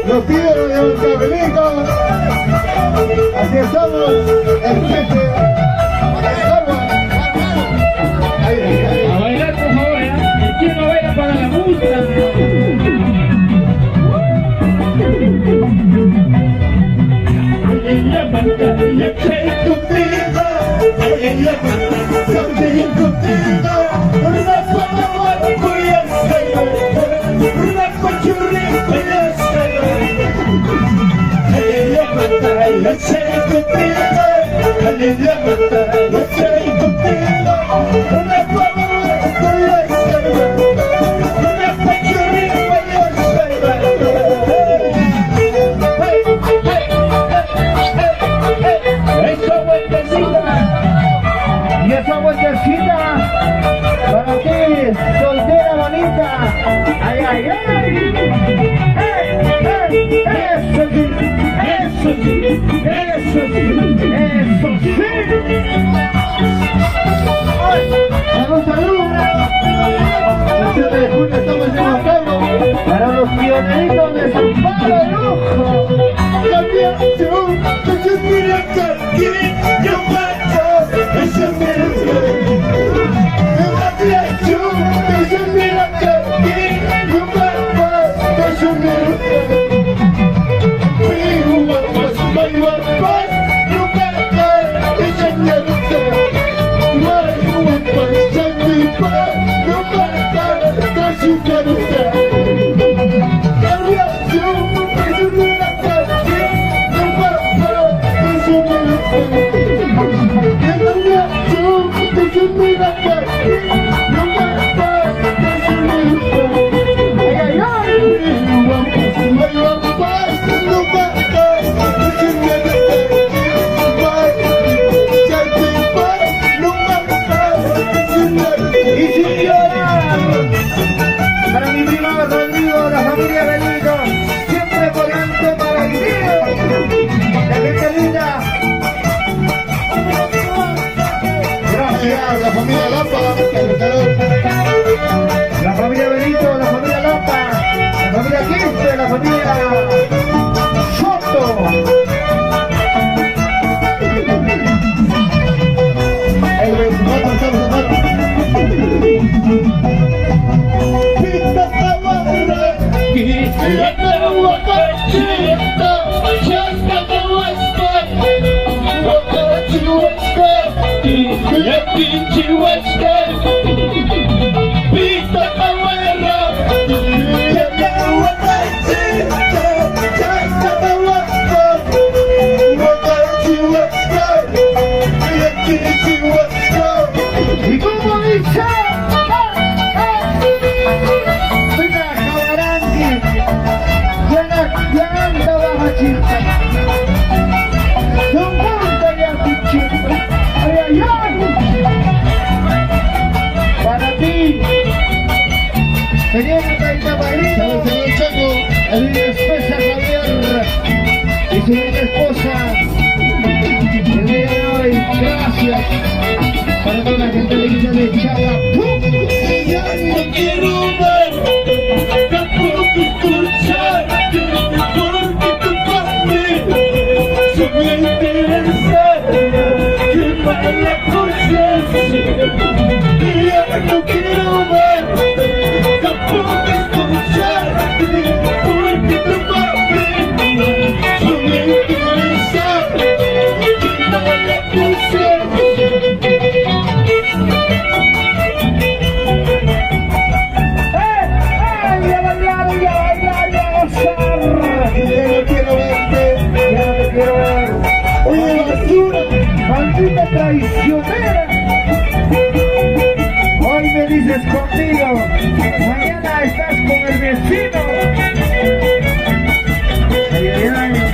Los tíos de un cabelito. Así estamos, el jefe. A bailar, por favor, ¿eh? El que no baila para la multa. En la pantalla que contigo, en la pantalla que contigo, una palabra voy a hacer, una pachurrita y hacer. En la pantalla que contigo, en la pantalla que contigo, una palabra voy a hacer, una pachurrita y hacer. Y esa vueltecita para ti, soltera bonita. Ay, ay, ay. Eso sí, eso sí, eso sí, eso sí. Salud, salud. El 7 de junio estamos en San Pablo para los pioneritos de San Pablo de lujo. Para mi primo Rodrigo, la familia Benito, siempre apoyando para el video. La gente linda. Gracias, la familia Lampa, la familia Benito, la familia Lampa, la familia Quispe, la familia Soto. El 24 estamos hermanos. ¿Y cómo dice? Para ti, señor Caíta Padrino, señor Chaco, el esposa Javier y su esposa, el día de hoy, gracias para toda la gente linda de Chaca. Ya no quiero ver, tampoco escuchar, porque tu familia se me interesa, que mala conciencia. Ya no quiero ver, tampoco escuchar, porque tu familia se me interesa, que mala conciencia. Maldita traicionera. estás contigo, mañana estás con el vecino. Ay, ay, ay.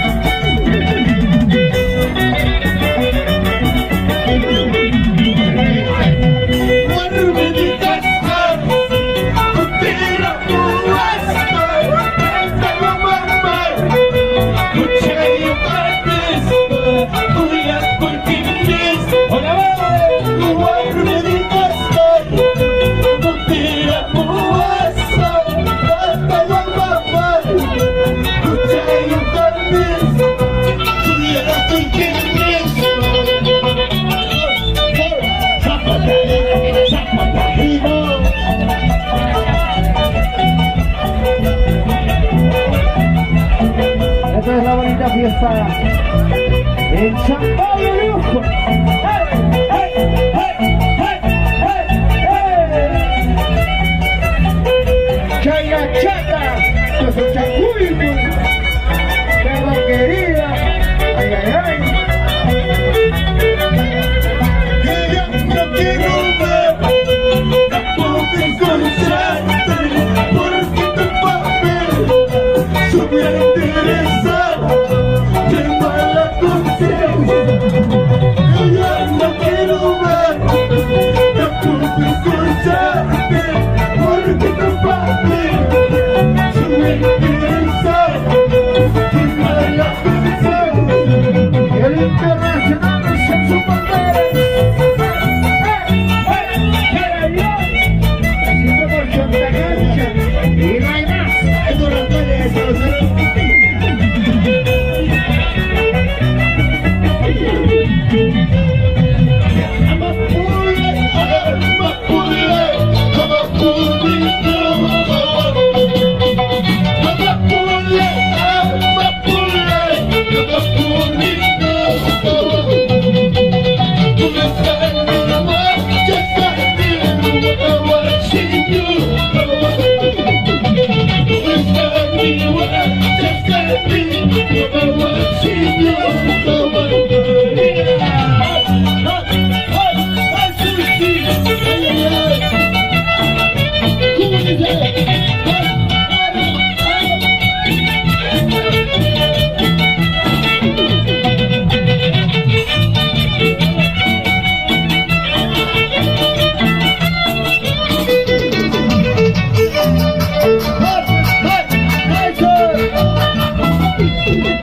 Esta es la bonita fiesta en San Pablo, Lujo.